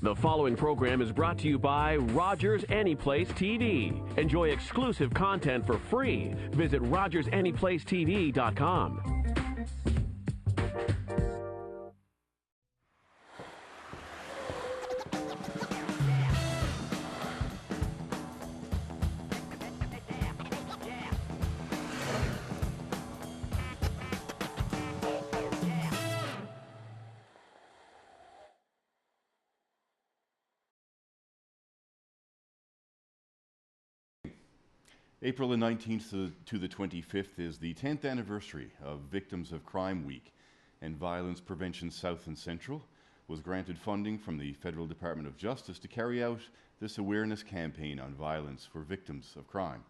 The following program is brought to you by Rogers Anyplace TV. Enjoy exclusive content for free. Visit RogersAnyplaceTV.com. April the 19th to the 25th is the 10th anniversary of Victims of Crime Week, and Violence Prevention South and Central was granted funding from the Federal Department of Justice to carry out this awareness campaign on violence for victims of crime.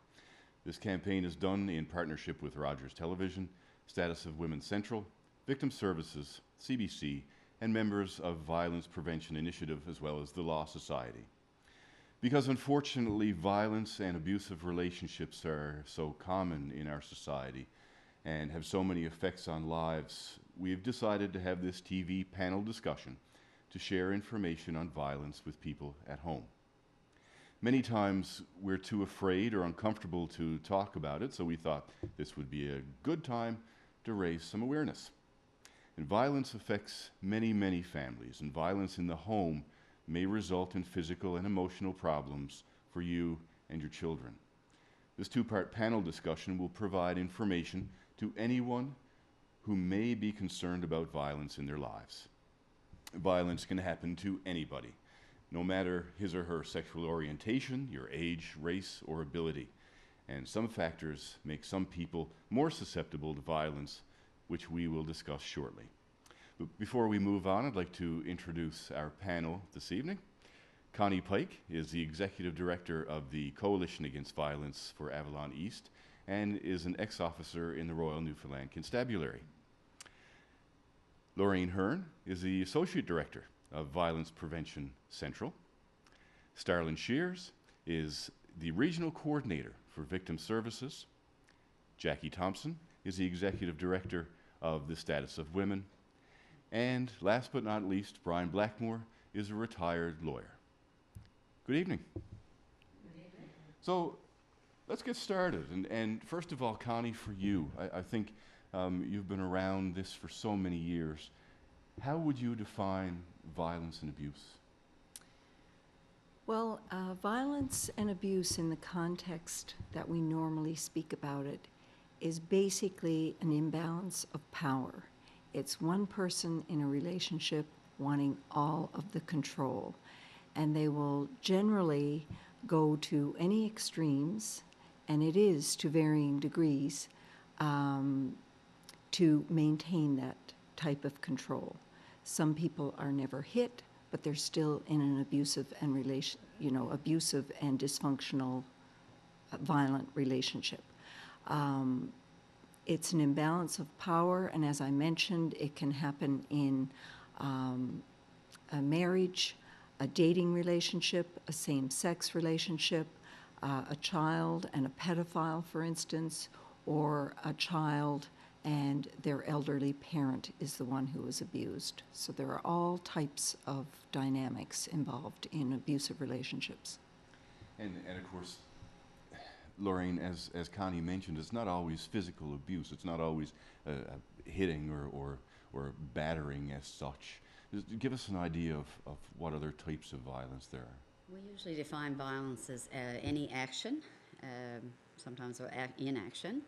This campaign is done in partnership with Rogers Television, Status of Women Central, Victim Services, CBC, and members of Violence Prevention Initiative, as well as the Law Society. Because unfortunately, violence and abusive relationships are so common in our society and have so many effects on lives, we've decided to have this TV panel discussion to share information on violence with people at home. Many times we're too afraid or uncomfortable to talk about it, so we thought this would be a good time to raise some awareness. And violence affects many, many families, and violence in the home may result in physical and emotional problems for you and your children. This two-part panel discussion will provide information to anyone who may be concerned about violence in their lives. Violence can happen to anybody, no matter his or her sexual orientation, your age, race, or ability. And some factors make some people more susceptible to violence, which we will discuss shortly. But before we move on, I'd like to introduce our panel this evening. Connie Pike is the Executive Director of the Coalition Against Violence for Avalon East and is an ex-officer in the Royal Newfoundland Constabulary. Lorraine Hearn is the Associate Director of Violence Prevention Central. Starlin Shears is the Regional Coordinator for Victim Services. Jackie Thompson is the Executive Director of the Status of Women. And last but not least, Brian Blackmore is a retired lawyer. Good evening. Good evening. So let's get started. And first of all, Connie, for you, I think you've been around this for so many years. How would you define violence and abuse? Well, violence and abuse in the context that we normally speak about it is basically an imbalance of power. It's one person in a relationship wanting all of the control, and they will generally go to any extremes, and it is to varying degrees, to maintain that type of control. Some people are never hit, but they're still in an abusive and abusive and dysfunctional, violent relationship. It's an imbalance of power, and as I mentioned, it can happen in a marriage, a dating relationship, a same-sex relationship, a child and a pedophile, for instance, or a child and their elderly parent is the one who was abused. So there are all types of dynamics involved in abusive relationships. And of course, Lorraine, as Connie mentioned, it's not always physical abuse. It's not always hitting or battering as such. Just give us an idea of what other types of violence there are. We usually define violence as any action, sometimes inaction,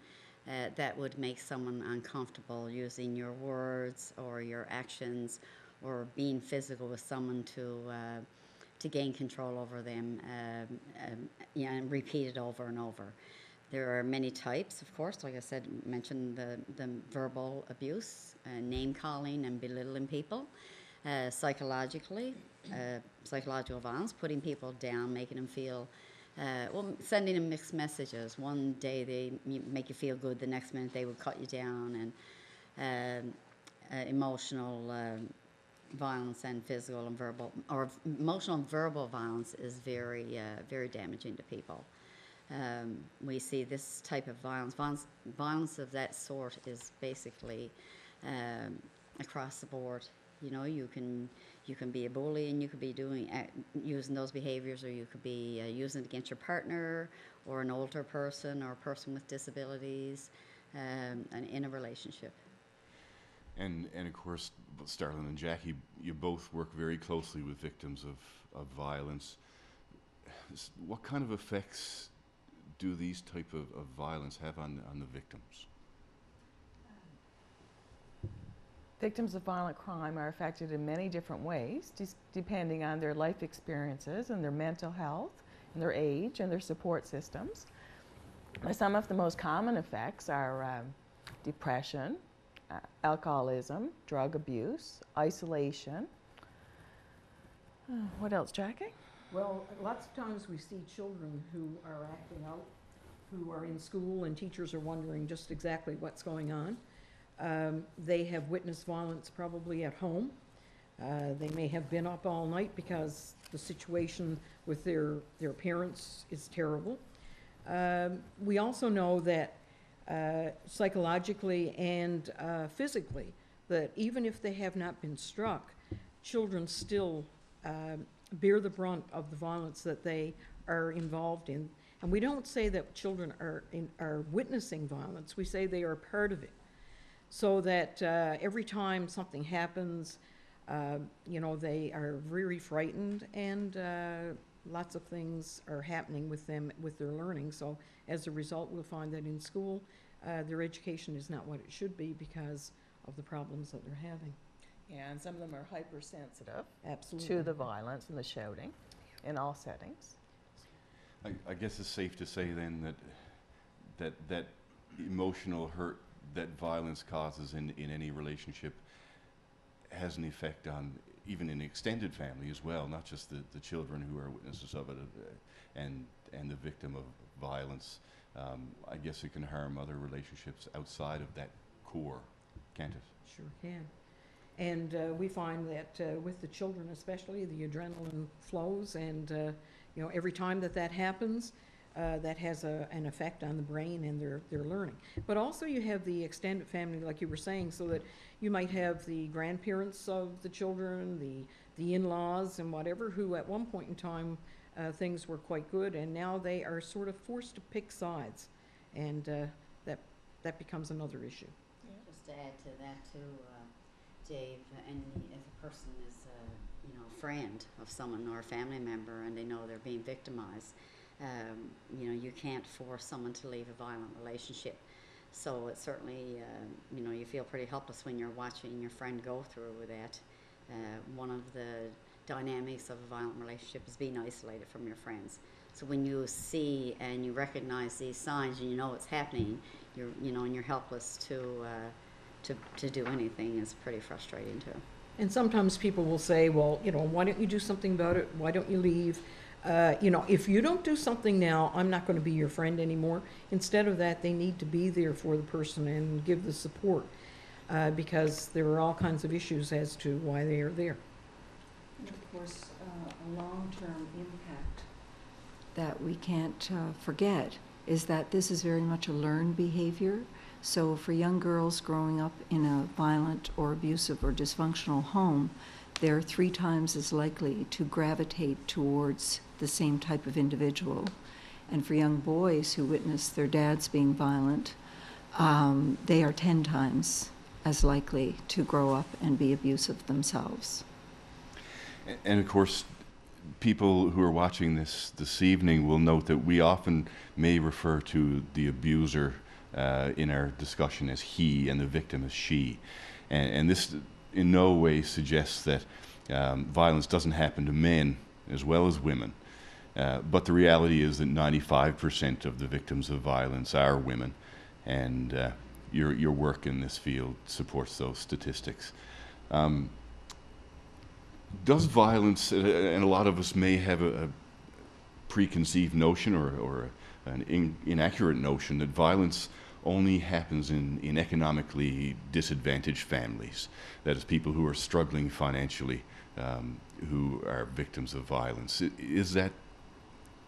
that would make someone uncomfortable, using your words or your actions or being physical with someone to gain control over them, and repeat it over and over. There are many types, of course. Like I said, mentioned the verbal abuse, name calling and belittling people. Psychological violence, putting people down, making them feel, sending them mixed messages. One day they make you feel good, the next minute they will cut you down, and emotional violence and physical and verbal, or emotional and verbal violence is very damaging to people. We see this type of violence of that sort is basically across the board. You know, you can be a bully, and you could be using those behaviors, or you could be using it against your partner, or an older person, or a person with disabilities, and in a relationship. And of course, Starlin and Jackie, you both work very closely with victims of violence. What kind of effects do these type of violence have on the victims? Victims of violent crime are affected in many different ways, depending on their life experiences and their mental health and their age and their support systems. Some of the most common effects are depression, alcoholism, drug abuse, isolation. What else, Jackie? Well, lots of times we see children who are acting out, who are in school, and teachers are wondering just exactly what's going on. They have witnessed violence probably at home. They may have been up all night because the situation with their parents is terrible. We also know that psychologically and physically, that even if they have not been struck, children still bear the brunt of the violence that they are involved in. And we don't say that children are witnessing violence, we say they are part of it. So that every time something happens, you know, they are very frightened, and lots of things are happening with them, with their learning. So as a result, we'll find that in school, their education is not what it should be because of the problems that they're having. Yeah, and some of them are hypersensitive Absolutely. to the violence and the shouting in all settings. I guess it's safe to say then that emotional hurt that violence causes in any relationship has an effect on even an extended family as well, not just the children who are witnesses of it and the victim of violence. I guess it can harm other relationships outside of that core, can't it? Sure can. And we find that with the children especially, the adrenaline flows, and you know, every time that happens, that has an effect on the brain and their learning. But also you have the extended family, like you were saying, so that you might have the grandparents of the children, the in-laws and whatever, who at one point in time things were quite good, and now they are sort of forced to pick sides, and that becomes another issue. Just to add to that too, Dave, and if a person is you know, a friend of someone or a family member, and they know they're being victimized, you know, you can't force someone to leave a violent relationship. So it certainly, you know, you feel pretty helpless when you're watching your friend go through that. One of the dynamics of a violent relationship is being isolated from your friends. So when you see and you recognize these signs and you know it's happening, you know, and you're helpless to do anything, is pretty frustrating too. And sometimes people will say, well, you know, why don't you do something about it? Why don't you leave? You know, if you don't do something now, I'm not going to be your friend anymore. Instead of that, they need to be there for the person and give the support, because there are all kinds of issues as to why they are there. And of course, a long-term impact that we can't forget is that this is very much a learned behavior. So for young girls growing up in a violent or abusive or dysfunctional home, they're 3 times as likely to gravitate towards the same type of individual. And for young boys who witness their dads being violent, they are 10 times as likely to grow up and be abusive themselves. And of course, people who are watching this evening will note that we often may refer to the abuser in our discussion as he and the victim as she. And this in no way suggests that violence doesn't happen to men as well as women. But the reality is that 95% of the victims of violence are women, and your work in this field supports those statistics. Does violence, and a lot of us may have a preconceived notion or an inaccurate notion that violence only happens in economically disadvantaged families, that is, people who are struggling financially, who are victims of violence. Is that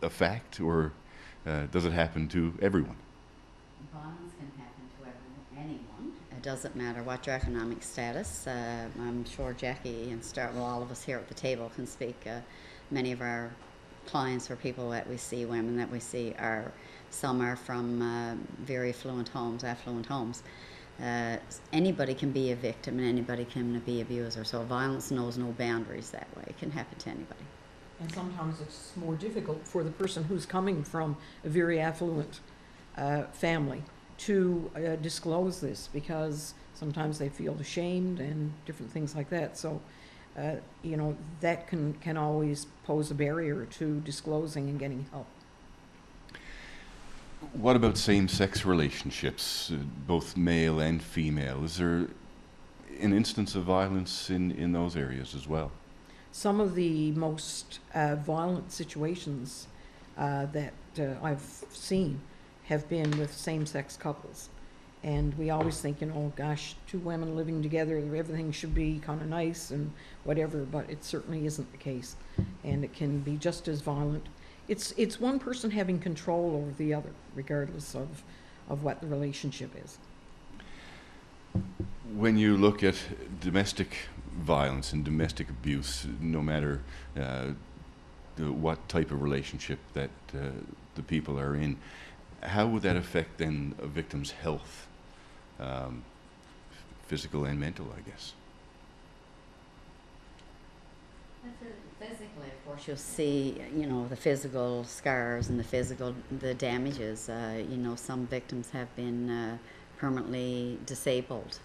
a fact, or does it happen to everyone? Violence can happen to anyone. It doesn't matter what your economic status. I'm sure Jackie and all of us here at the table can speak. Many of our clients or people that we see, women that we see, some are from very affluent homes. Anybody can be a victim and anybody can be an abuser. So violence knows no boundaries that way. It can happen to anybody. And sometimes it's more difficult for the person who's coming from a very affluent family to disclose this, because sometimes they feel ashamed and different things like that. So, you know, that can always pose a barrier to disclosing and getting help. What about same-sex relationships, both male and female? Is there an instance of violence in those areas as well? Some of the most violent situations that I've seen have been with same-sex couples. And we always think, you know, gosh, two women living together, everything should be kind of nice and whatever, but it certainly isn't the case. And it can be just as violent. It's one person having control over the other, regardless of what the relationship is. When you look at domestic violence and domestic abuse, no matter what type of relationship that the people are in, how would that affect then a victim's health, physical and mental, I guess? Physically, of course, you'll see, you know, the physical scars and the damages. You know, some victims have been permanently disabled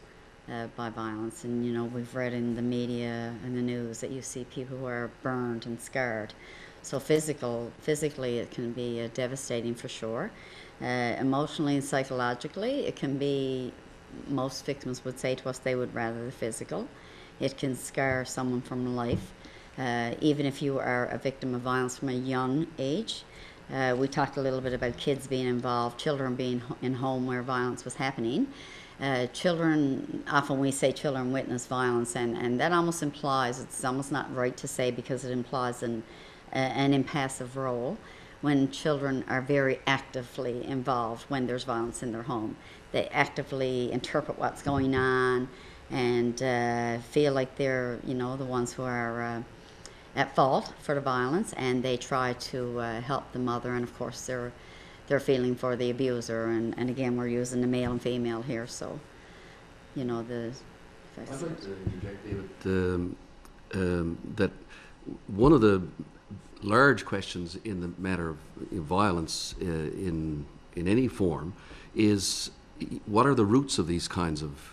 by violence, and you know, we've read in the media and the news that you see people who are burned and scarred. So physically, it can be devastating for sure. Emotionally and psychologically, it can be. Most victims would say to us they would rather the physical. It can scar someone from life. Even if you are a victim of violence from a young age. We talked a little bit about kids being involved, children being in home where violence was happening. Children, often we say children witness violence, and that almost implies, it's almost not right to say because it implies an impassive role when children are very actively involved when there's violence in their home. They actively interpret what's going on and feel like they're, you know, the ones who are at fault for the violence, and they try to help the mother, and of course they're feeling for the abuser, and again we're using the male and female here, so you know I'd like to interject, David, that one of the large questions in the matter of violence in any form is what are the roots of these kinds of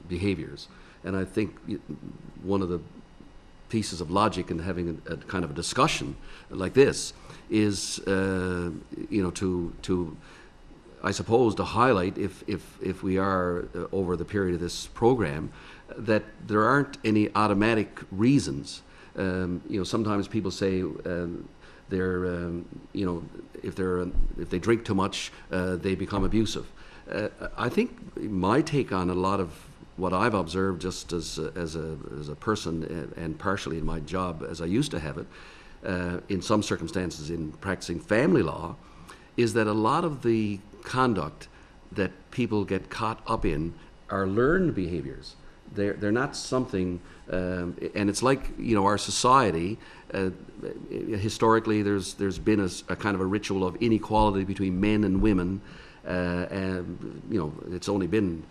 behaviors, and I think one of the pieces of logic in having a kind of a discussion like this is, you know, to I suppose to highlight, if we are over the period of this program, that there aren't any automatic reasons. You know, sometimes people say they're, you know, if they drink too much, they become abusive. I think my take on a lot of what I've observed, just as a person and partially in my job as I used to have it, in some circumstances in practicing family law, is that a lot of the conduct that people get caught up in are learned behaviors. They're not something, and it's like, you know, our society, historically there's been a kind of a ritual of inequality between men and women. And you know, it's only been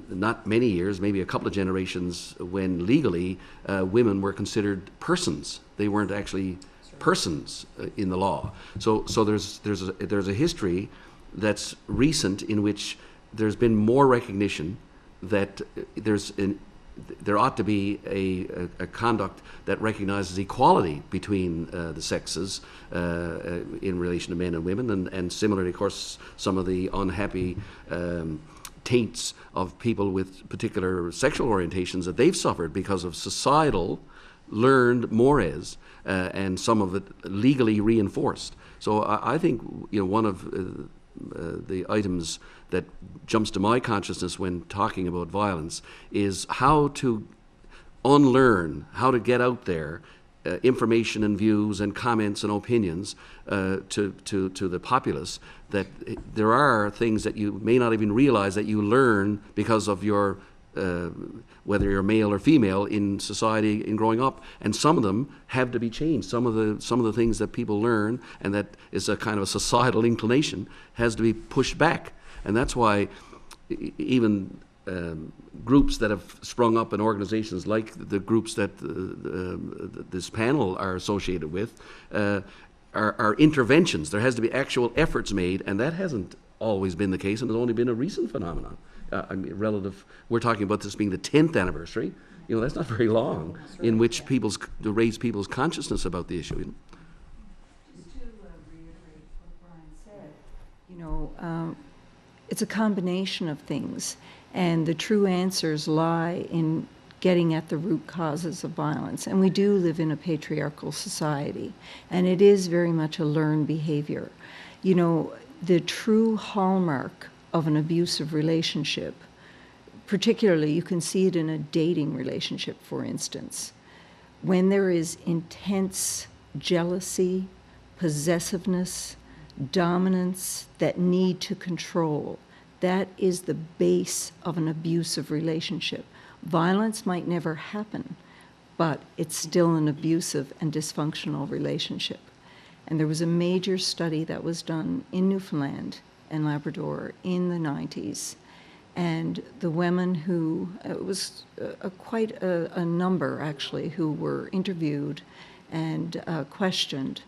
not many years, maybe a couple of generations, when legally women were considered persons. They weren't actually persons in the law. So there's a history that's recent in which there's been more recognition that there ought to be a conduct that recognizes equality between the sexes in relation to men and women, and similarly, of course, some of the unhappy taints of people with particular sexual orientations that they've suffered because of societal learned mores, and some of it legally reinforced. So I think, you know, one of the items that jumps to my consciousness when talking about violence is how to unlearn, how to get out there information and views and comments and opinions to the populace, that there are things that you may not even realize that you learn because of your whether you're male or female in society in growing up, and some of them have to be changed. Some of the things that people learn, and that is a kind of a societal inclination, has to be pushed back, and that's why even groups that have sprung up in organizations like the groups that this panel are associated with are interventions. There has to be actual efforts made, and that hasn't always been the case, and it's only been a recent phenomenon. I mean, we're talking about this being the 10th anniversary. You know, that's not very long in which to raise people's consciousness about the issue. Just to reiterate what Brian said, you know, it's a combination of things, and the true answers lie in getting at the root causes of violence. And we do live in a patriarchal society, and it is very much a learned behavior. You know, the true hallmark of an abusive relationship, particularly you can see it in a dating relationship, for instance, when there is intense jealousy, possessiveness, dominance, that need to control. That is the base of an abusive relationship. Violence might never happen, but it's still an abusive and dysfunctional relationship. And there was a major study that was done in Newfoundland and Labrador in the 90s. And the women who, it was quite a number actually, who were interviewed and questioned.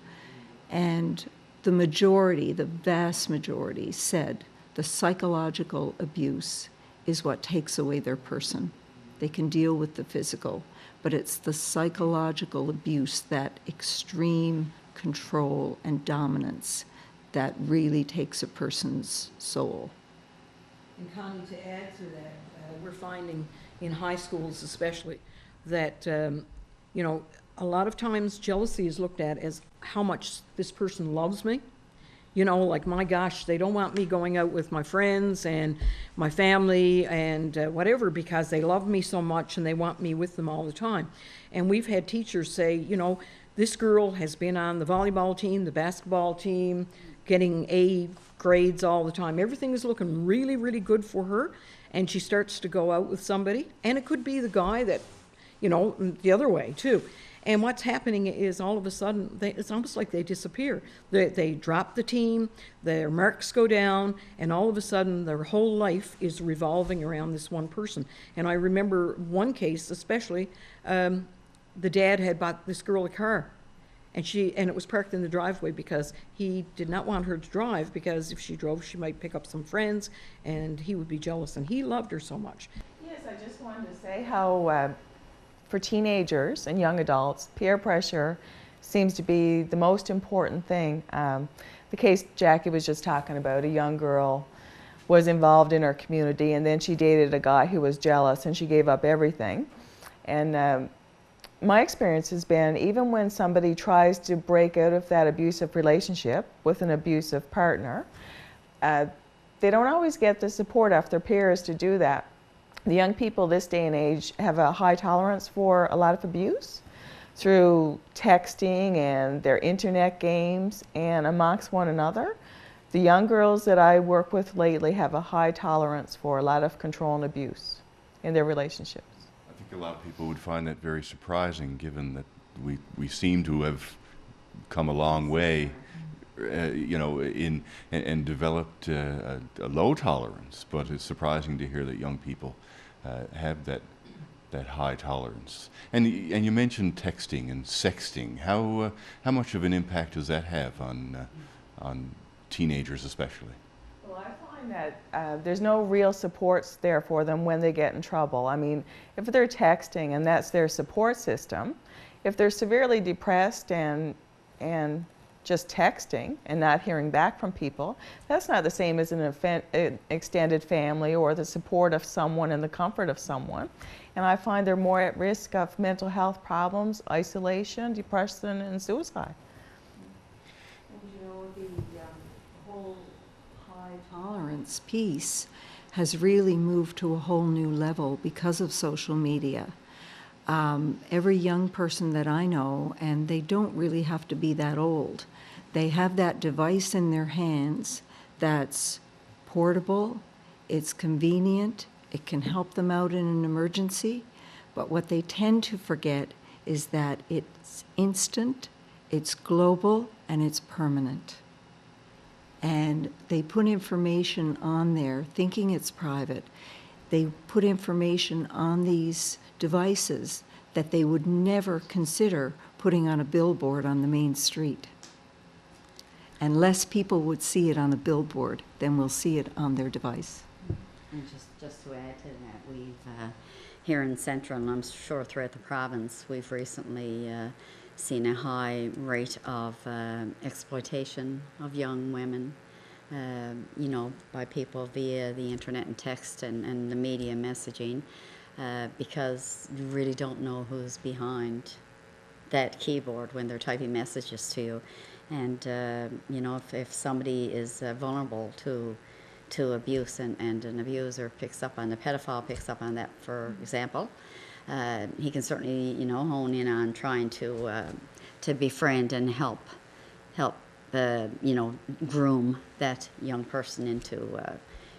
And the majority, the vast majority, said the psychological abuse is what takes away their person. They can deal with the physical, but it's the psychological abuse, that extreme control and dominance, that really takes a person's soul. And Connie, to add to that, we're finding in high schools especially that, you know, a lot of times jealousy is looked at as how much this person loves me. You know, like, my gosh, they don't want me going out with my friends and my family and whatever, because they love me so much and they want me with them all the time. And we've had teachers say, you know, this girl has been on the volleyball team, the basketball team, getting A grades all the time. Everything is looking really, really good for her. And she starts to go out with somebody. And it could be the guy that, you know, the other way too. And what's happening is all of a sudden, it's almost like they disappear. They drop the team, their marks go down, and all of a sudden their whole life is revolving around this one person. And I remember one case especially, the dad had bought this girl a car, and it was parked in the driveway because he did not want her to drive, because if she drove, she might pick up some friends, and he would be jealous, and he loved her so much. Yes, I just wanted to say how for teenagers and young adults, peer pressure seems to be the most important thing. The case Jackie was just talking about, a young girl was involved in her community, and then she dated a guy who was jealous, and she gave up everything. And my experience has been, even when somebody tries to break out of that abusive relationship with an abusive partner, they don't always get the support of their peers to do that. The young people this day and age have a high tolerance for a lot of abuse through texting and their internet games and amongst one another. The young girls that I work with lately have a high tolerance for a lot of control and abuse in their relationships. I think a lot of people would find that very surprising, given that we seem to have come a long way, you know, and developed a low tolerance. But it's surprising to hear that young people have that high tolerance. And you mentioned texting and sexting. How much of an impact does that have on teenagers, especially? Well, I find that there's no real supports there for them when they get in trouble. I mean, if they're texting and that's their support system, if they're severely depressed and just texting and not hearing back from people, that's not the same as an extended family or the support of someone and the comfort of someone. And I find they're more at risk of mental health problems, isolation, depression, and suicide. And you know, the whole high tolerance piece has really moved to a whole new level because of social media. Every young person that I know, and they don't really have to be that old, they have that device in their hands that's portable, it's convenient, it can help them out in an emergency, but what they tend to forget is that it's instant, it's global, and it's permanent. And they put information on there thinking it's private. They put information on these devices that they would never consider putting on a billboard on the main street. And less people would see it on a billboard than will see it on their device. And just to add to that, we've here in Central, and I'm sure throughout the province, we've recently seen a high rate of exploitation of young women, you know, by people via the internet and text and the media messaging, because you really don't know who's behind that keyboard when they're typing messages to you. And, you know, if somebody is vulnerable to abuse and an abuser picks up on, the pedophile picks up on that, for example, he can certainly, you know, hone in on trying to befriend and help, you know, groom that young person into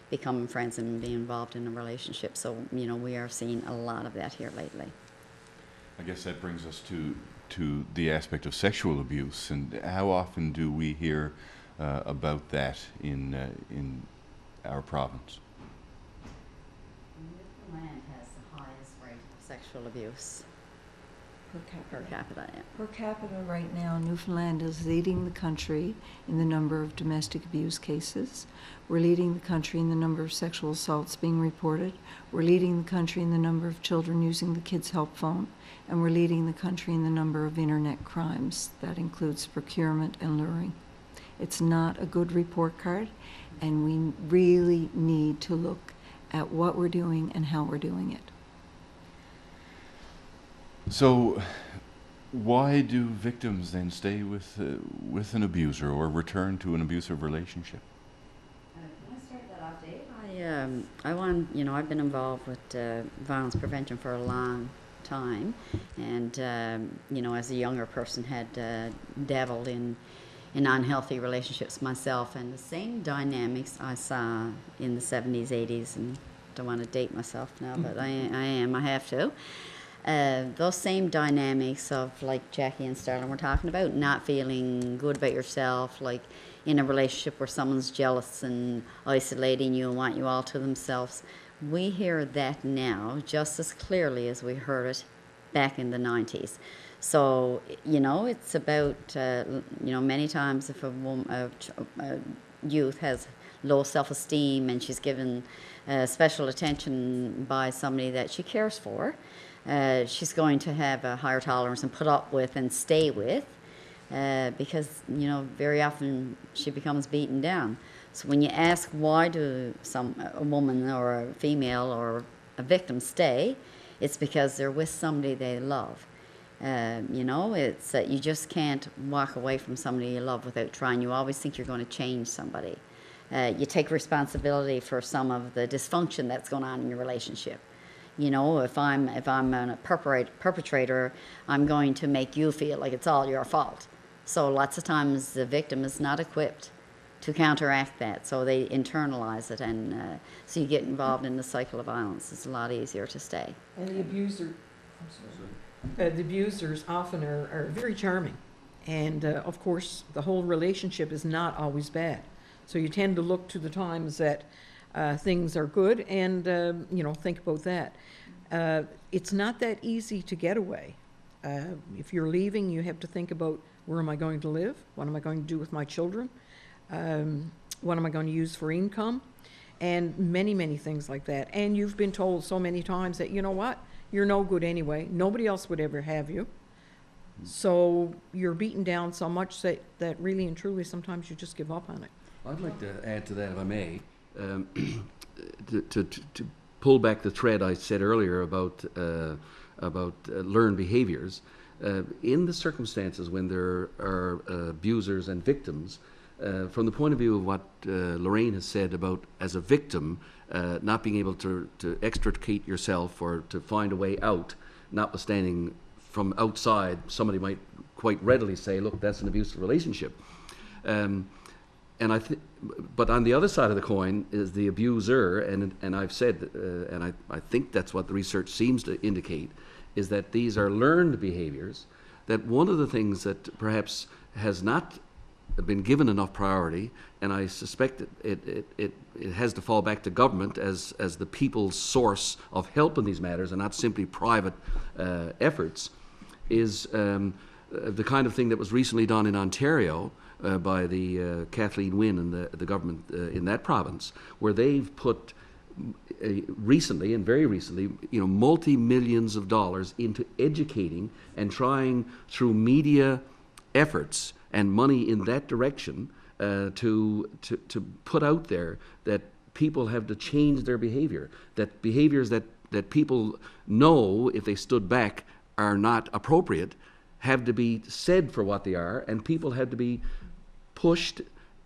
becoming friends and being involved in a relationship. So, you know, we are seeing a lot of that here lately. I guess that brings us to the aspect of sexual abuse, and how often do we hear about that in our province? Newfoundland has the highest rate of sexual abuse Per capita. per capita. Yeah. Per capita right now, Newfoundland is leading the country in the number of domestic abuse cases. We're leading the country in the number of sexual assaults being reported. We're leading the country in the number of children using the Kids Help Phone. And we're leading the country in the number of internet crimes. That includes procurement and luring. It's not a good report card, and we really need to look at what we're doing and how we're doing it. So, why do victims then stay with an abuser or return to an abusive relationship? Can I start that off, Dave? You know, I've been involved with violence prevention for a long time, and you know, as a younger person, had dabbled in unhealthy relationships myself, and the same dynamics I saw in the 70s, 80s, and don't want to date myself now, but I have to. Those same dynamics of, like Jackie and Starlin were talking about, not feeling good about yourself, like in a relationship where someone's jealous and isolating you and want you all to themselves. We hear that now just as clearly as we heard it back in the 90s. So, you know, it's about, you know, many times if a youth has low self-esteem and she's given special attention by somebody that she cares for, she's going to have a higher tolerance and put up with and stay with, because, you know, very often she becomes beaten down. So when you ask why do a woman or a female or a victim stay, it's because they're with somebody they love. You know, it's you just can't walk away from somebody you love without trying. You always think you're going to change somebody. You take responsibility for some of the dysfunction that's going on in your relationship. You know, if I'm a perpetrator, I'm going to make you feel like it's all your fault. So lots of times the victim is not equipped to counteract that, so they internalize it, and so you get involved in the cycle of violence. It's a lot easier to stay. And the abuser, the abusers often are very charming, and of course the whole relationship is not always bad. So you tend to look to the times that things are good, and you know, think about that. It's not that easy to get away. If you're leaving, you have to think about, where am I going to live? What am I going to do with my children? What am I going to use for income? And many, many things like that. And you've been told so many times that, you know what, you're no good anyway. Nobody else would ever have you. So you're beaten down so much that really and truly sometimes you just give up on it. I'd like to add to that, if I may, to pull back the thread I said earlier about learned behaviors. In the circumstances when there are abusers and victims, from the point of view of what Lorraine has said about, as a victim, not being able to extricate yourself or to find a way out, notwithstanding from outside, somebody might quite readily say, look, that's an abusive relationship. But on the other side of the coin is the abuser, and I've said, and I think that's what the research seems to indicate, is that these are learned behaviors, that one of the things that perhaps has not been given enough priority, and I suspect it has to fall back to government as the people's source of help in these matters and not simply private efforts, is the kind of thing that was recently done in Ontario by the Kathleen Wynne and the government in that province, where they've put recently, and very recently, multi-millions of dollars into educating and trying through media efforts and money in that direction to put out there that people have to change their behavior, that behaviors that people know if they stood back are not appropriate have to be said for what they are, and people have to be pushed,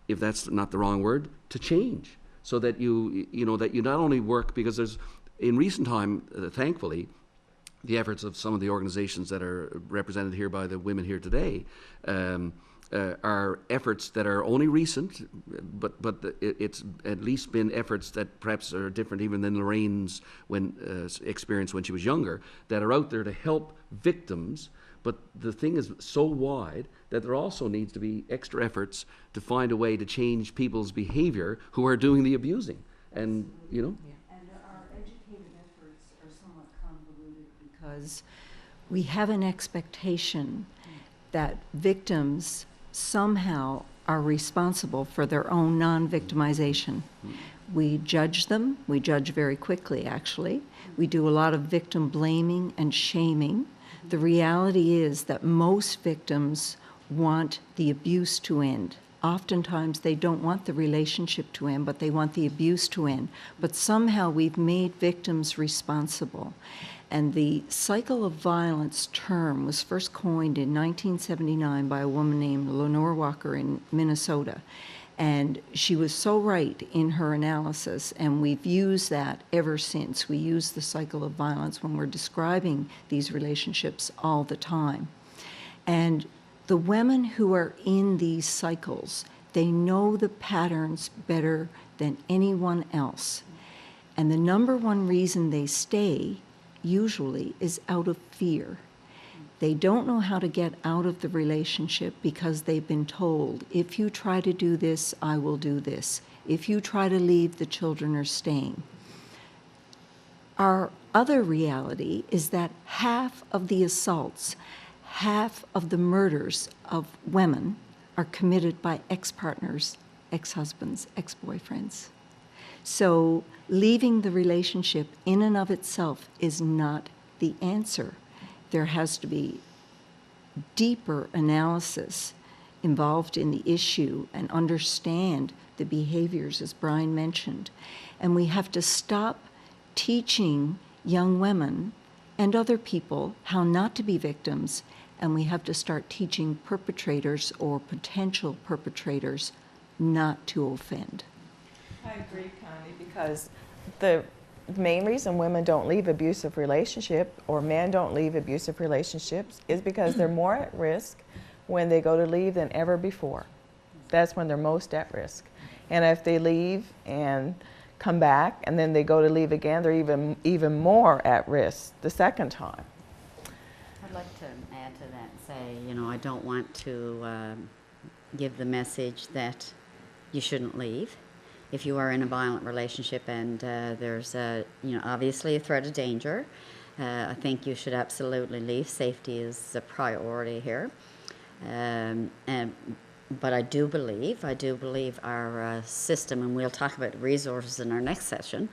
if that's not the wrong word, to change, so that you not only work, because there's, in recent time, thankfully, the efforts of some of the organizations that are represented here by the women here today are efforts that are only recent, but it's at least been efforts that perhaps are different even than Lorraine's experience when she was younger, that are out there to help victims. But the thing is so wide that there also needs to be extra efforts to find a way to change people's behavior who are doing the abusing. And, And our educated efforts are somewhat convoluted because we have an expectation that victims somehow are responsible for their own non-victimization. We judge them. We judge very quickly, actually. We do a lot of victim blaming and shaming. The reality is that most victims want the abuse to end. Oftentimes they don't want the relationship to end, but they want the abuse to end. But somehow we've made victims responsible. And the cycle of violence term was first coined in 1979 by a woman named Lenore Walker in Minnesota. And she was so right in her analysis, and we've used that ever since. We use the cycle of violence when we're describing these relationships all the time. And the women who are in these cycles, they know the patterns better than anyone else. And the number one reason they stay usually is out of fear. They don't know how to get out of the relationship because they've been told, if you try to do this, I will do this. If you try to leave, the children are staying. Our other reality is that half of the assaults, half of the murders of women are committed by ex-partners, ex-husbands, ex-boyfriends. So leaving the relationship in and of itself is not the answer. There has to be deeper analysis involved in the issue and understand the behaviors, as Brian mentioned. And we have to stop teaching young women and other people how not to be victims, and we have to start teaching perpetrators or potential perpetrators not to offend. I agree, Connie, because the main reason women don't leave abusive relationships or men don't leave abusive relationships is because they're more at risk when they go to leave than ever before. That's when they're most at risk. And if they leave and come back and then they go to leave again, they're even more at risk the second time. I'd like to add to that and say, I don't want to give the message that you shouldn't leave. If you are in a violent relationship and there's obviously a threat of danger, I think you should absolutely leave. Safety is a priority here. But I do believe our system, and we'll talk about resources in our next session,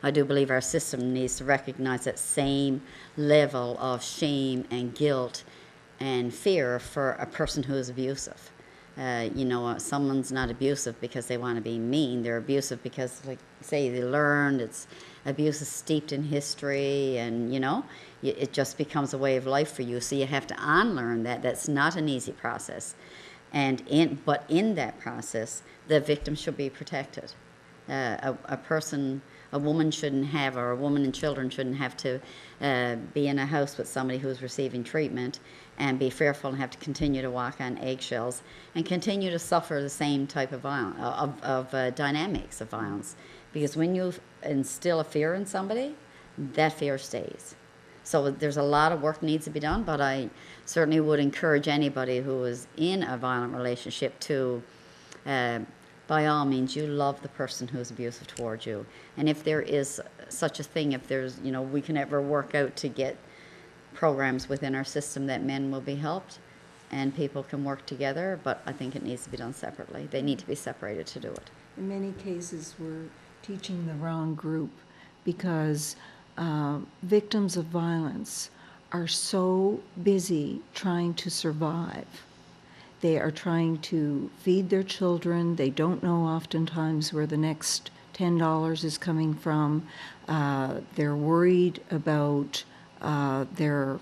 I do believe our system needs to recognize that same level of shame and guilt and fear for a person who is abusive. Someone's not abusive because they want to be mean. They're abusive because, like, say, they learned. It's abuse is steeped in history, and it just becomes a way of life for you. So you have to unlearn that. That's not an easy process, but in that process, the victim should be protected. A woman shouldn't have, or a woman and children shouldn't have to be in a house with somebody who's receiving treatment and be fearful and have to continue to walk on eggshells and continue to suffer the same type of violence, dynamics of violence. Because when you instill a fear in somebody, that fear stays. So there's a lot of work needs to be done, but I certainly would encourage anybody who is in a violent relationship to, by all means, you love the person who's abusive towards you. And if there is such a thing, if there's, we can ever work out to get programs within our system that men will be helped and people can work together, but I think it needs to be done separately. They need to be separated to do it. In many cases, we're teaching the wrong group because victims of violence are so busy trying to survive. They are trying to feed their children. They don't know oftentimes where the next $10 is coming from. They're worried about their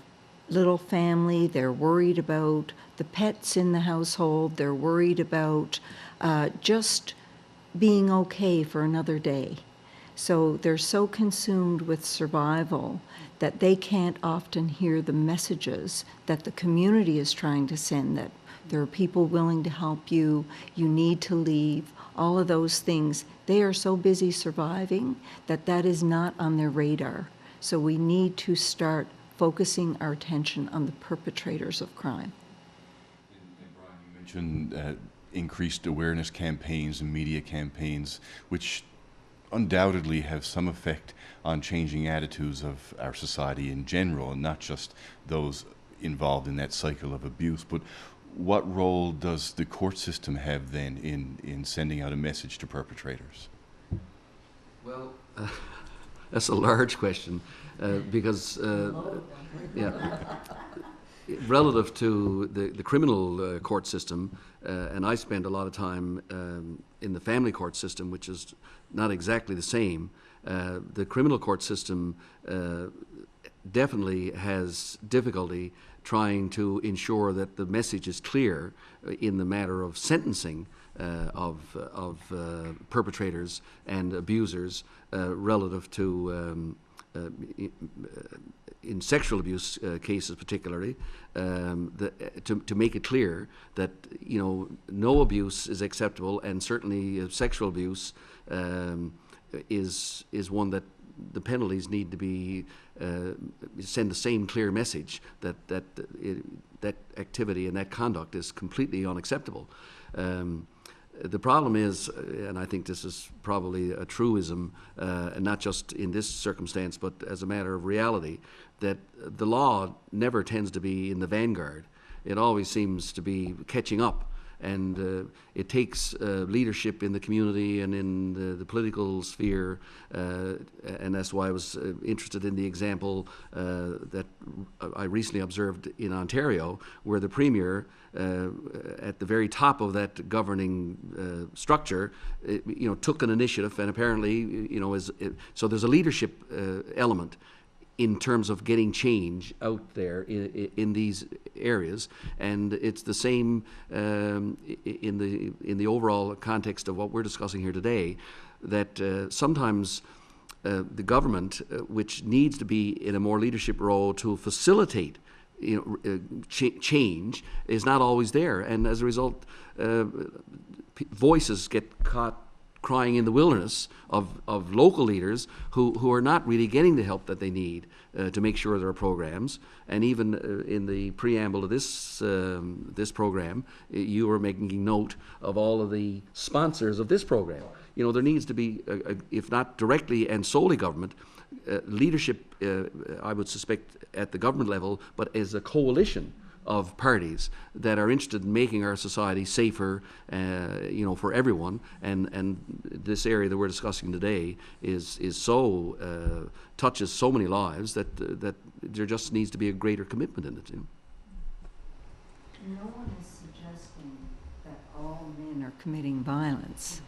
little family. They're worried about the pets in the household. They're worried about just being okay for another day. So they're so consumed with survival that they can't often hear the messages that the community is trying to send, that there are people willing to help you, you need to leave, all of those things. They are so busy surviving that that is not on their radar. So we need to start focusing our attention on the perpetrators of crime. And Brian, you mentioned increased awareness campaigns and media campaigns, which undoubtedly have some effect on changing attitudes of our society in general, and not just those involved in that cycle of abuse. But what role does the court system have then in sending out a message to perpetrators? Well, that's a large question because, relative to the criminal court system, and I spend a lot of time in the family court system, which is not exactly the same. The criminal court system definitely has difficulty trying to ensure that the message is clear in the matter of sentencing of perpetrators and abusers relative to in sexual abuse cases particularly, to make it clear that no abuse is acceptable, and certainly sexual abuse is one that the penalties need to be send the same clear message that that activity and that conduct is completely unacceptable. The problem is, and I think this is probably a truism, and not just in this circumstance, but as a matter of reality, that the law never tends to be in the vanguard. It always seems to be catching up. And it takes leadership in the community and in the political sphere, and that's why I was interested in the example that I recently observed in Ontario, where the Premier, at the very top of that governing structure, took an initiative, and apparently, so there's a leadership element in terms of getting change out there in these areas, and it's the same in the overall context of what we're discussing here today. That sometimes the government, which needs to be in a more leadership role to facilitate change, is not always there, and as a result, voices get caught crying in the wilderness of local leaders who are not really getting the help that they need to make sure there are programs. And even in the preamble of this program, you were making note of all of the sponsors of this program. There needs to be, if not directly and solely government, leadership, I would suspect, at the government level, but as a coalition of parties that are interested in making our society safer, for everyone. And this area that we're discussing today is so touches so many lives that there just needs to be a greater commitment in it. No one is suggesting that all men are committing violence,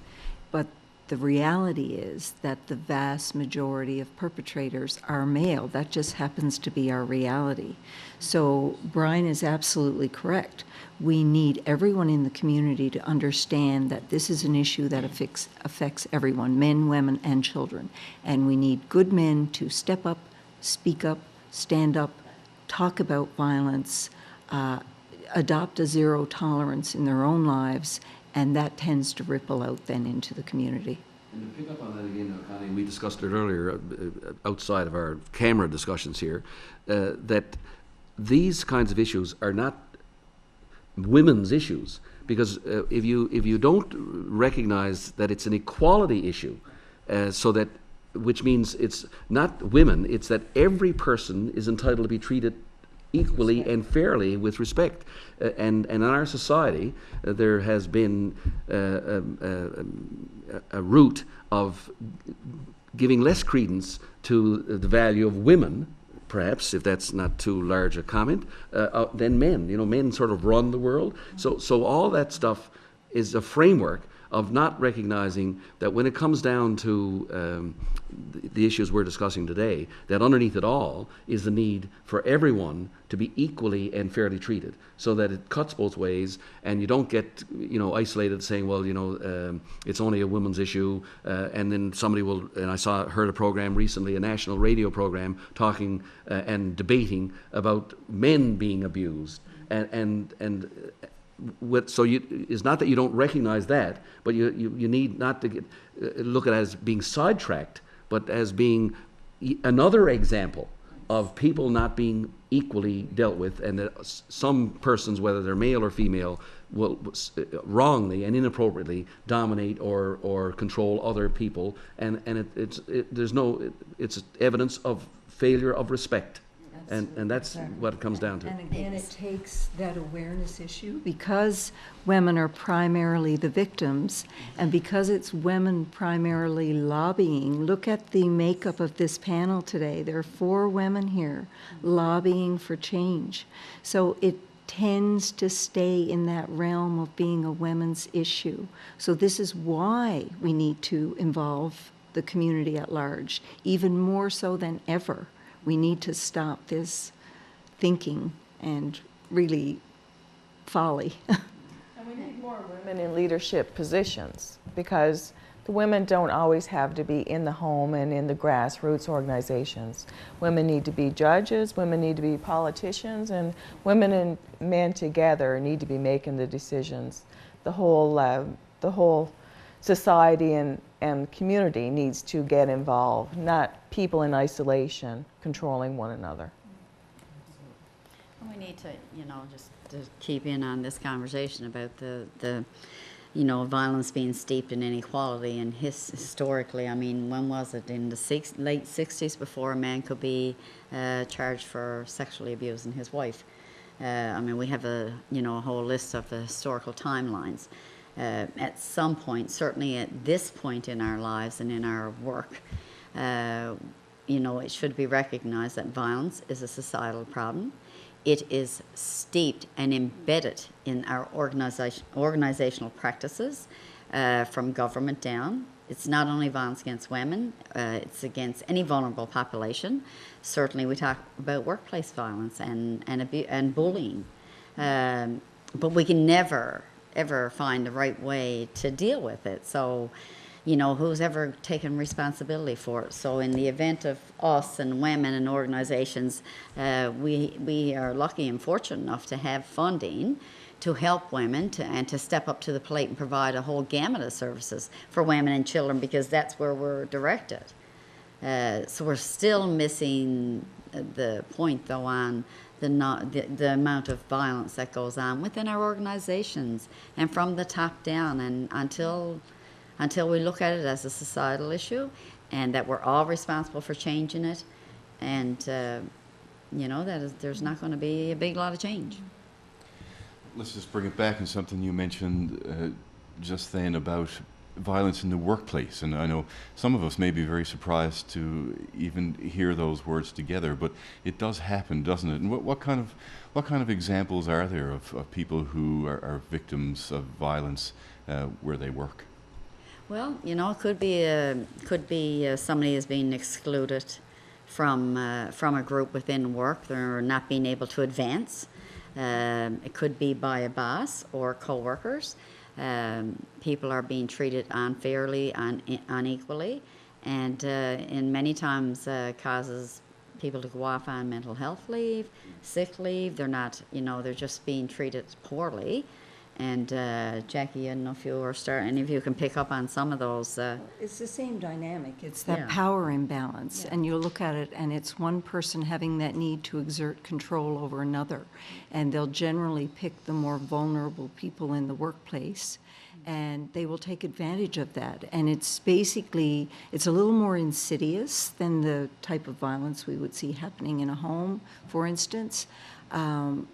but the reality is that the vast majority of perpetrators are male. That just happens to be our reality. So Brian is absolutely correct. We need everyone in the community to understand that this is an issue that affects everyone, men, women, and children. And we need good men to step up, speak up, stand up, talk about violence, adopt a zero tolerance in their own lives, and that tends to ripple out then into the community. And to pick up on that again, Connie, we discussed it earlier outside of our camera discussions here, that these kinds of issues are not women's issues, because if you don't recognize that it's an equality issue, so that, which means it's not women, it's that every person is entitled to be treated equally and fairly with respect. And in our society, there has been a route of giving less credence to the value of women, perhaps, if that's not too large a comment, than men. You know, men sort of run the world. So all that stuff is a framework of not recognizing that when it comes down to the issues we're discussing today, that underneath it all is the need for everyone to be equally and fairly treated, so that it cuts both ways, and you don't get, you know, isolated saying, well, you know, it's only a women's issue, and then somebody will, and I heard a program recently, a national radio program, talking and debating about men being abused, so it's not that you don't recognize that, but you need not to look at it as being sidetracked, but as being another example of people not being equally dealt with, and that some persons, whether they're male or female, will wrongly and inappropriately dominate or control other people, and it's evidence of failure of respect. And that's what it comes down to. And again, it takes that awareness issue, because women are primarily the victims, and because it's women primarily lobbying. Look at the makeup of this panel today. There are 4 women here lobbying for change. So it tends to stay in that realm of being a women's issue. So this is why we need to involve the community at large, even more so than ever. We need to stop this thinking and really folly. And we need more women in leadership positions, because the women don't always have to be in the home and in the grassroots organizations. Women need to be judges, women need to be politicians, and women and men together need to be making the decisions. The whole society and community needs to get involved, not people in isolation controlling one another. We need to, you know, just to keep in on this conversation about the violence being steeped in inequality. And historically, I mean, when was it? In the late 60s, before a man could be charged for sexually abusing his wife. I mean, we have a whole list of historical timelines. At some point, certainly at this point in our lives and in our work, it should be recognized that violence is a societal problem. It is steeped and embedded in our organizational practices from government down. It's not only violence against women, it's against any vulnerable population. Certainly we talk about workplace violence and bullying. But we can never, ever find the right way to deal with it. So, who's ever taken responsibility for it? So in the event of us and women and organizations, we are lucky and fortunate enough to have funding to help women and to step up to the plate and provide a whole gamut of services for women and children, because that's where we're directed. So we're still missing the point, though, on the amount of violence that goes on within our organizations and from the top down. And until we look at it as a societal issue, and that we're all responsible for changing it, and there's not going to be a big lot of change. Let's just bring it back to something you mentioned just then about violence in the workplace. And I know some of us may be very surprised to even hear those words together, but it does happen, doesn't it? And what kind of examples are there of people who are victims of violence where they work? Well, you know, it could be somebody is being excluded from a group within work. They're not being able to advance. It could be by a boss or coworkers. People are being treated unfairly, unequally, and in many times causes people to go off on mental health leave, sick leave. They're not, you know, they're just being treated poorly. And Jackie, I don't know if you or any of you can pick up on some of those. It's the same dynamic. It's that Yeah. power imbalance. And you look at it, and it's one person having that need to exert control over another. And they'll generally pick the more vulnerable people in the workplace, and they will take advantage of that. And it's basically, it's a little more insidious than the type of violence we would see happening in a home, for instance.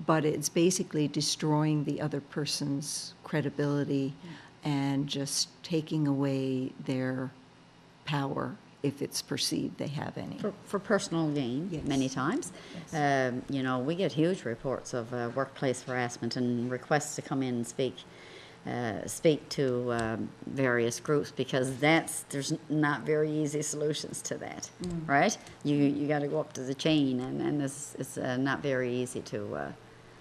But it's basically destroying the other person's credibility and just taking away their power if it's perceived they have any. For personal gain, Yes. many times. You know, we get huge reports of workplace harassment and requests to come in and speak to various groups, because there's not very easy solutions to that, right? You got to go up to the chain, and it's not very easy to.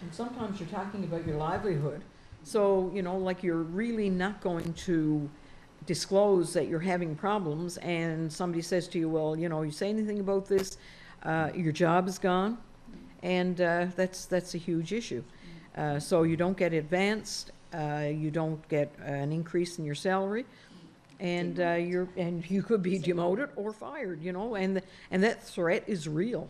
And sometimes you're talking about your livelihood. So, you know, like you're really not going to disclose that you're having problems, and somebody says to you, well, you know, you say anything about this, your job is gone. And that's a huge issue. So you don't get advanced, you don't get an increase in your salary, and you could be demoted or fired, you know, and that threat is real.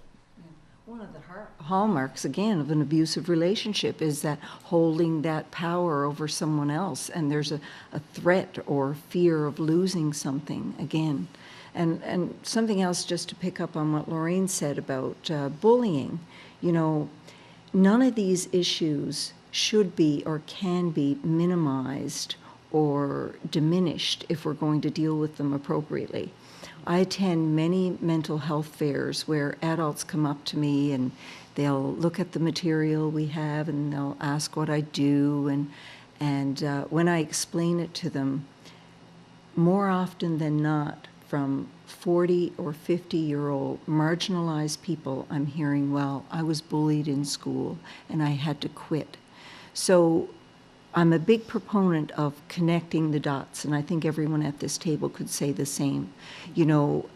One of the hallmarks, again, of an abusive relationship is that holding that power over someone else, and there's a threat or fear of losing something again. And something else, just to pick up on what Lorraine said about bullying, you know, none of these issues should be or can be minimized or diminished if we're going to deal with them appropriately. I attend many mental health fairs where adults come up to me and they'll look at the material we have and they'll ask what I do, and when I explain it to them, more often than not, from 40 or 50-year-old marginalized people, I'm hearing, well, I was bullied in school and I had to quit. So I'm a big proponent of connecting the dots, and I think everyone at this table could say the same. You know,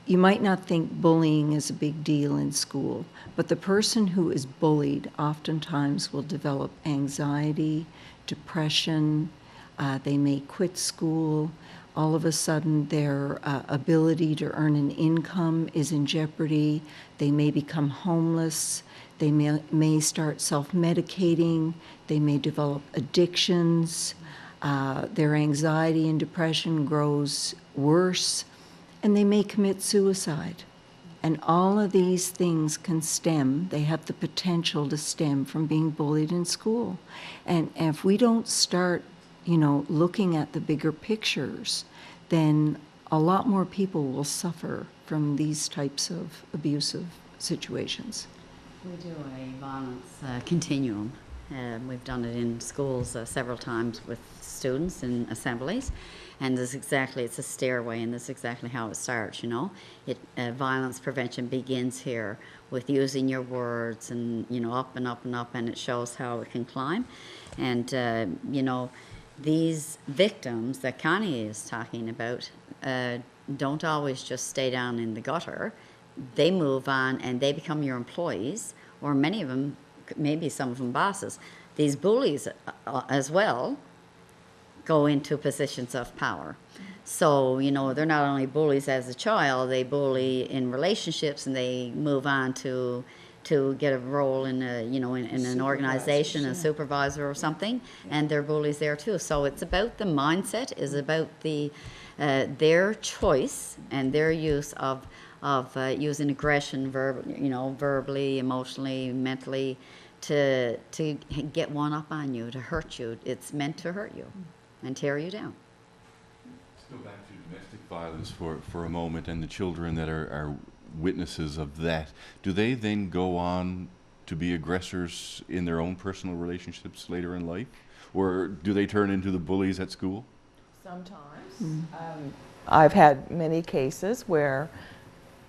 you might not think bullying is a big deal in school, but the person who is bullied oftentimes will develop anxiety, depression, they may quit school. All of a sudden, their ability to earn an income is in jeopardy. They may become homeless. They may start self-medicating. They may develop addictions. Their anxiety and depression grows worse, and they may commit suicide. And all of these things can stem, they have the potential to stem from being bullied in school. And if we don't start, you know, looking at the bigger pictures, then a lot more people will suffer from these types of abusive situations. We do a violence continuum. We've done it in schools several times with students in assemblies, and it's a stairway, and this is exactly how it starts, you know. Violence prevention begins here with using your words, and, you know, up and up and up, and it shows how it can climb. And, you know, these victims that Connie is talking about don't always just stay down in the gutter. They move on and they become your employees, or many of them, maybe some of them bosses. These bullies as well go into positions of power. So, you know, they're not only bullies as a child, they bully in relationships, and they move on to get a role in a, you know, in an organization, a supervisor or something, and they're bullies there too. So it's about the mindset, is about their choice and their use of using aggression, verbally, emotionally, mentally, to get one up on you, to hurt you. It's meant to hurt you and tear you down. Let's go back to domestic violence for a moment, and the children that are witnesses of that. Do they then go on to be aggressors in their own personal relationships later in life? Or do they turn into the bullies at school? Sometimes. I've had many cases where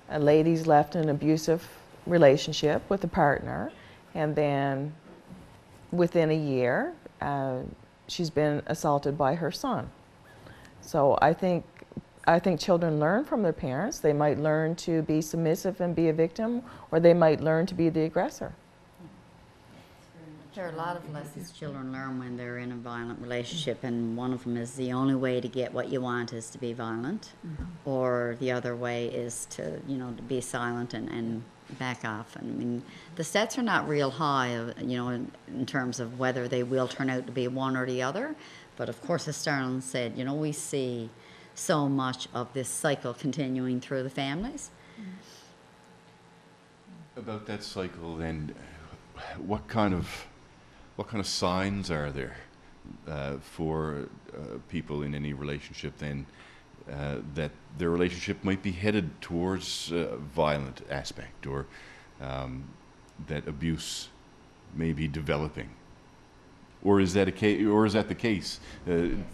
a lady's left an abusive relationship with a partner, and then within a year, she's been assaulted by her son. So I think children learn from their parents. They might learn to be submissive and be a victim, or they might learn to be the aggressor. There are a lot of lessons children learn when they're in a violent relationship, and one of them is the only way to get what you want is to be violent, or the other way is to, to be silent and back off. And I mean, the stats are not real high, in terms of whether they will turn out to be one or the other. But of course, as Starlin said, we see so much of this cycle continuing through the families. About that cycle, then, what kind of signs are there for people in any relationship then that their relationship might be headed towards a violent aspect, or that abuse may be developing? Or is that the case?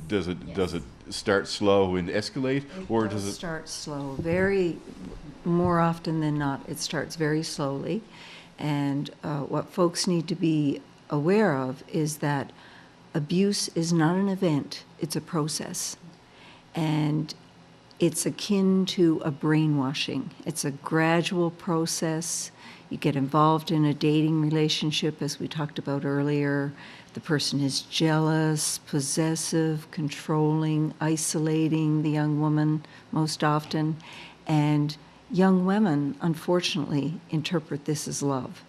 Does it start slow and escalate, or does it start slow? More often than not, it starts very slowly. And what folks need to be aware of is that abuse is not an event, it's a process. And it's akin to a brainwashing. It's a gradual process. You get involved in a dating relationship, as we talked about earlier. The person is jealous, possessive, controlling, isolating the young woman most often. And young women, unfortunately, interpret this as love.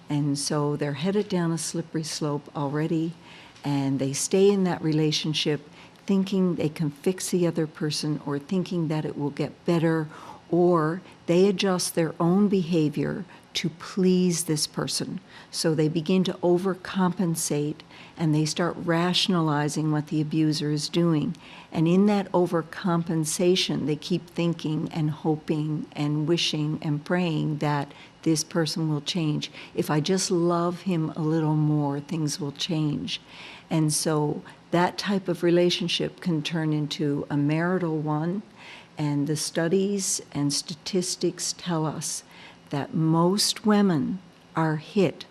And so they're headed down a slippery slope already, and they stay in that relationship thinking they can fix the other person, or thinking that it will get better, or they adjust their own behavior to please this person. So they begin to overcompensate, and they start rationalizing what the abuser is doing. And in that overcompensation, they keep thinking and hoping and wishing and praying that this person will change. If I just love him a little more, things will change. And so that type of relationship can turn into a marital one. And the studies and statistics tell us that most women are hit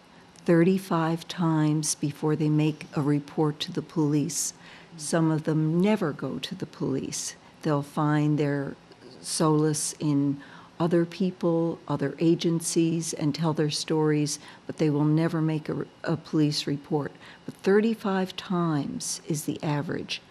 35 times before they make a report to the police. Some of them never go to the police. They'll find their solace in other people, other agencies, and tell their stories, but they will never make a police report. But 35 times is the average.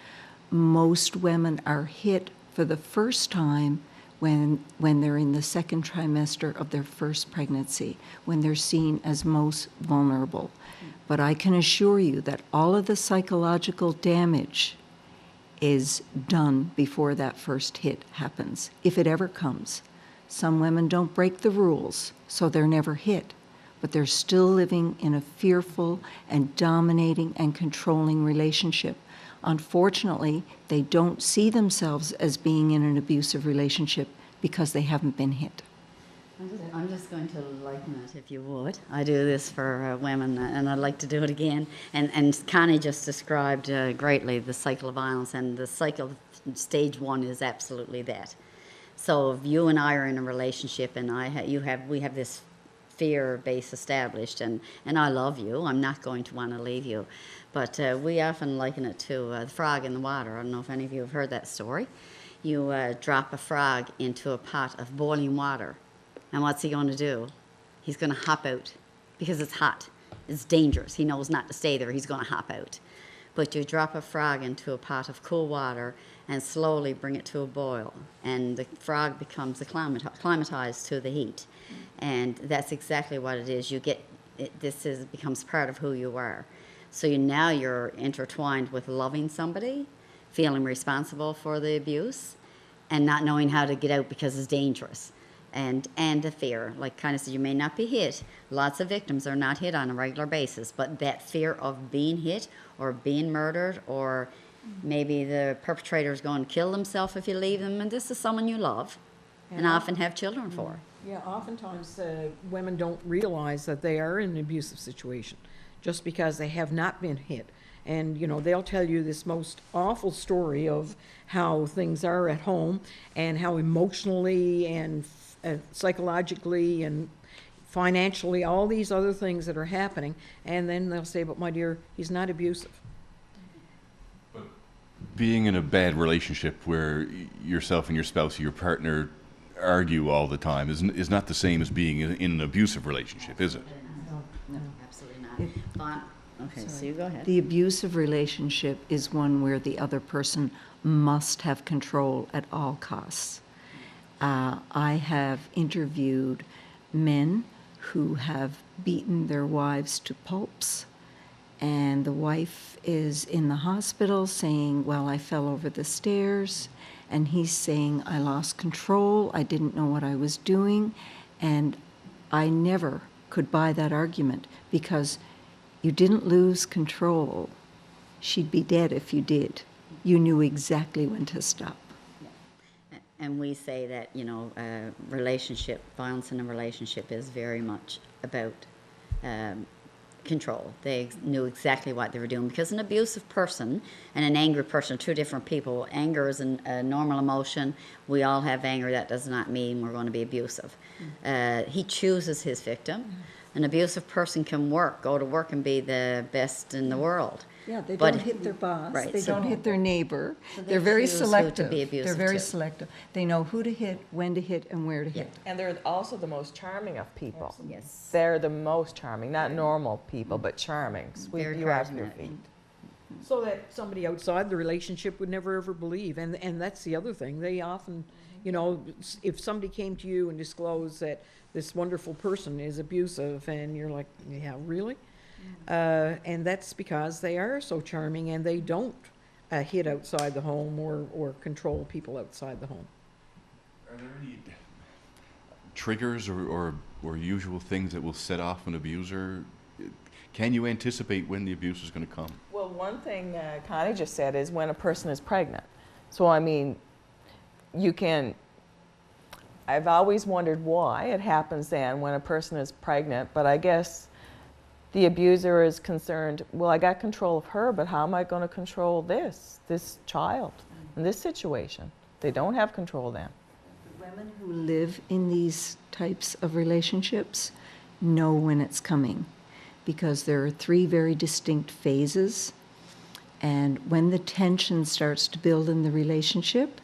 Most women are hit for the first time when they're in the second trimester of their first pregnancy, when they're seen as most vulnerable. But I can assure you that all of the psychological damage is done before that first hit happens, if it ever comes. Some women don't break the rules, so they're never hit, but they're still living in a fearful and dominating and controlling relationship. Unfortunately, they don't see themselves as being in an abusive relationship because they haven't been hit. I'm just going to liken it, if you would. I do this for women, and I'd like to do it again. And Connie just described greatly the cycle of violence, and the cycle, stage one is absolutely that. So if you and I are in a relationship, and we have this fear base established, and I love you, I'm not going to want to leave you. But we often liken it to the frog in the water. I don't know if any of you have heard that story. You drop a frog into a pot of boiling water, and what's he going to do? He's going to hop out because it's hot. It's dangerous. He knows not to stay there. He's going to hop out. But you drop a frog into a pot of cool water and slowly bring it to a boil, and the frog becomes acclimatized to the heat. And that's exactly what it is. You get it, becomes part of who you are. So now you're intertwined with loving somebody, feeling responsible for the abuse, and not knowing how to get out because it's dangerous. And the fear, like kind of said, you may not be hit. Lots of victims are not hit on a regular basis, but that fear of being hit or being murdered, or maybe the perpetrator is going to kill themselves if you leave them, and this is someone you love and often have children for. Yeah, oftentimes women don't realize that they are in an abusive situation just because they have not been hit. And, you know, they'll tell you this most awful story of how things are at home and how emotionally and psychologically and financially, all these other things that are happening. And then they'll say, but my dear, he's not abusive. Being in a bad relationship where yourself and your spouse or your partner argue all the time is not the same as being in an abusive relationship, is it? No, absolutely not. Okay, so you go ahead. The abusive relationship is one where the other person must have control at all costs. I have interviewed men who have beaten their wives to pulps, and the wife is in the hospital saying, well, I fell over the stairs, and he's saying, I lost control, I didn't know what I was doing, and I never could buy that argument, because you didn't lose control. She'd be dead if you did. You knew exactly when to stop. And we say that, you know, violence in a relationship is very much about control. They knew exactly what they were doing, because an abusive person and an angry person are two different people. Anger is a normal emotion. We all have anger. That does not mean we're going to be abusive. He chooses his victim. An abusive person can go to work and be the best in the world. Yeah, they But- don't hit their boss. Right, They so- don't hit their neighbor. So they They're very choose who to selective. be They're abusive very to. selective. They know who to hit, when to hit, and where to hit. And they're also the most charming of people. Yes. They're the most charming, not normal people, but charming. Sweep Very you off your charismatic. feet. So that somebody outside the relationship would never ever believe. And that's the other thing. They often, you know, if somebody came to you and disclosed that this wonderful person is abusive, and you're like, yeah, really? And that's because they are so charming, and they don't hit outside the home or control people outside the home. Are there any triggers or usual things that will set off an abuser? Can you anticipate when the abuse is going to come? Well, one thing Connie just said is when a person is pregnant. So, I mean, I've always wondered why it happens then when a person is pregnant, but I guess the abuser is concerned, well, I got control of her, but how am I going to control this child in this situation? They don't have control then. Women who live in these types of relationships know when it's coming, because there are 3 very distinct phases, and when the tension starts to build in the relationship,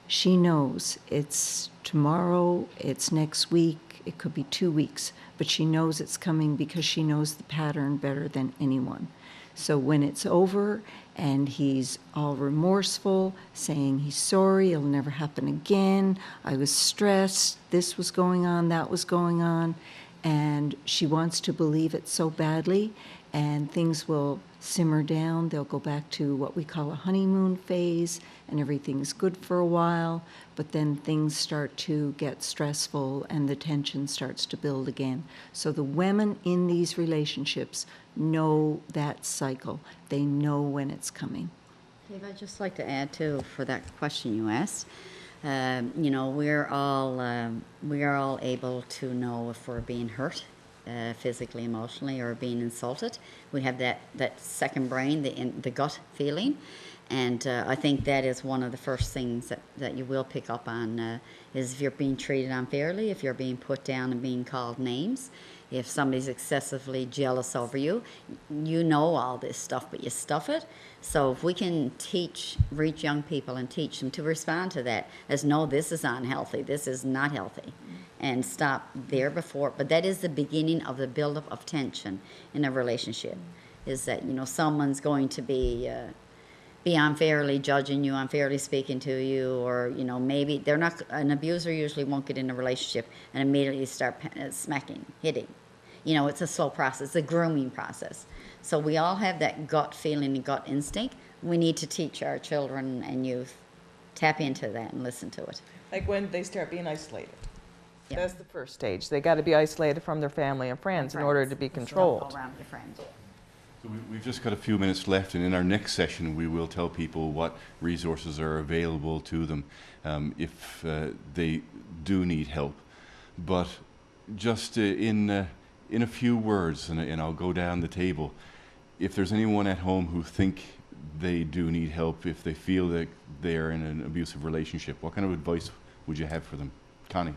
she knows it's tomorrow, it's next week, it could be 2 weeks, but she knows it's coming because she knows the pattern better than anyone. So when it's over and he's all remorseful, saying he's sorry, it'll never happen again, I was stressed, this was going on, that was going on, and she wants to believe it so badly, and things will simmer down. They'll go back to what we call a honeymoon phase, and everything's good for a while, but then things start to get stressful and the tension starts to build again. So the women in these relationships know that cycle. They know when it's coming. Dave, I'd just like to add too, for that question you asked. You know, we are all able to know if we're being hurt, physically, emotionally, or being insulted. We have that second brain, the gut feeling, and I think that is one of the first things that you will pick up on is if you're being treated unfairly, if you're being put down and being called names, if somebody's excessively jealous over you. You know all this stuff, but you stuff it. So if we can reach young people and teach them to respond to that as, no, this is unhealthy, this is not healthy, and stop there before. But that is the beginning of the buildup of tension in a relationship, is that, you know, someone's going to be unfairly judging you, unfairly speaking to you, or, you know, maybe they're not, an abuser usually won't get in a relationship and immediately start smacking, hitting. You know, it's a slow process, a grooming process. So we all have that gut feeling and gut instinct. We need to teach our children and youth, tap into that and listen to it. Like when they start being isolated. Yeah. That's the first stage. They got to be isolated from their family and friends in order to be controlled. Don't go around with your friends. So we've just got a few minutes left, and in our next session we will tell people what resources are available to them if they do need help. But just in a few words, and I'll go down the table, if there's anyone at home who think they do need help, if they feel that they're in an abusive relationship, what kind of advice would you have for them? Connie?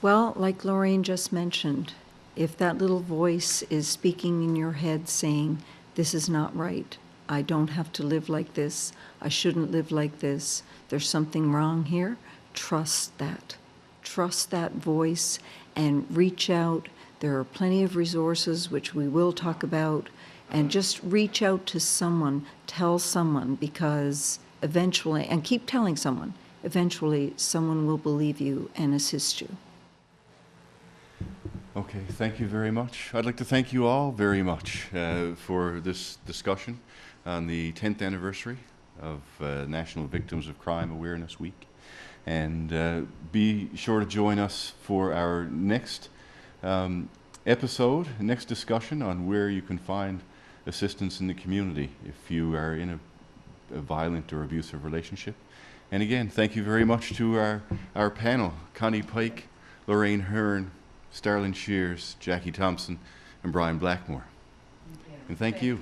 Well, like Lorraine just mentioned, if that little voice is speaking in your head saying, this is not right, I don't have to live like this, I shouldn't live like this, there's something wrong here, trust that. Trust that voice and reach out. There are plenty of resources, which we will talk about, and just reach out to someone, tell someone, because eventually, and keep telling someone, eventually someone will believe you and assist you. Okay, thank you very much. I'd like to thank you all very much for this discussion on the 10th anniversary of National Victims of Crime Awareness Week. And be sure to join us for our next episode, next discussion on where you can find assistance in the community if you are in a violent or abusive relationship. And again, thank you very much to our panel, Connie Pike, Lorraine Hearn, Starlin Shears, Jackie Thompson, and Brian Blackmore. And thank you.